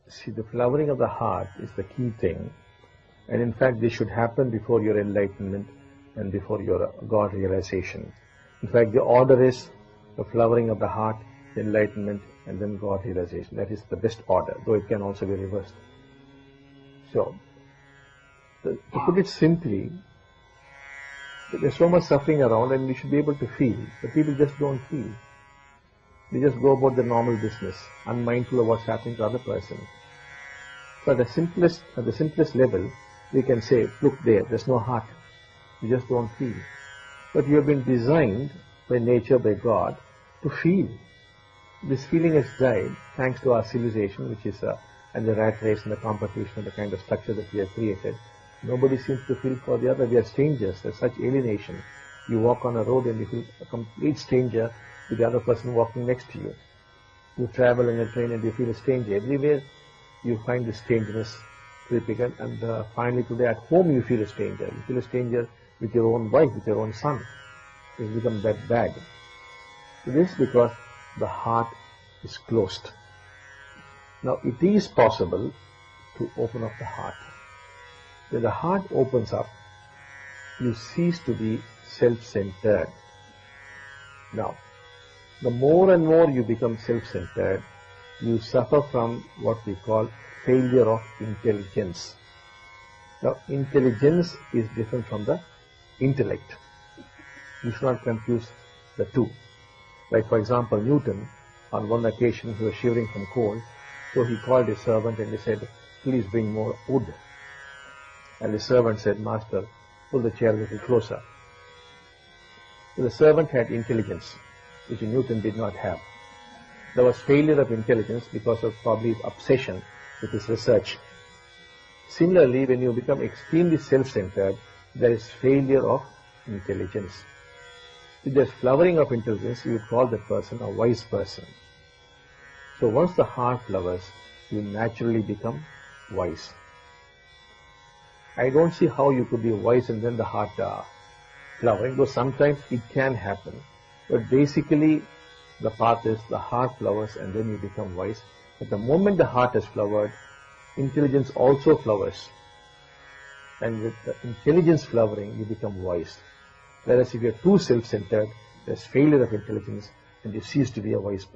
See, the flowering of the heart is the key thing. And in fact, this should happen before your enlightenment and before your God realization. In fact, the order is the flowering of the heart, enlightenment, and then God realization. That is the best order, though it can also be reversed. So, to put it simply, there's so much suffering around and we should be able to feel, but people just don't feel. They just go about their normal business, unmindful of what's happening to the other person. So at the simplest level, we can say, look there's no heart. You just don't feel. But you have been designed by nature, by God, to feel. This feeling has died thanks to our civilization, which is and the rat race and the competition and the kind of structure that we have created. Nobody seems to feel for the other. We are strangers. There's such alienation. You walk on a road and you feel a complete stranger to the other person walking next to you. You travel in a train and you feel a stranger. Everywhere you find this strangeness creeping in, and finally today at home you feel a stranger. You feel a stranger with your own wife, with your own son. It's become that bad. This is because the heart is closed. Now it is possible to open up the heart. When the heart opens up, you cease to be self-centered. Now, the more and more you become self-centered, you suffer from what we call failure of intelligence. Now, intelligence is different from the intellect. You should not confuse the two. Like, for example, Newton, on one occasion, he was shivering from cold, so he called his servant and he said, please bring more wood. And the servant said, Master, pull the chair a little closer. So the servant had intelligence, which Newton did not have. There was failure of intelligence because of probably his obsession with his research. Similarly, when you become extremely self-centered, there is failure of intelligence. If there's flowering of intelligence, you would call that person a wise person. So once the heart flowers, you naturally become wise. I don't see how you could be wise and then the heart flowering, though sometimes it can happen. But basically, the path is the heart flowers and then you become wise. But the moment the heart has flowered, intelligence also flowers. And with the intelligence flowering, you become wise. Whereas if you're too self-centered, there's failure of intelligence and you cease to be a wise person.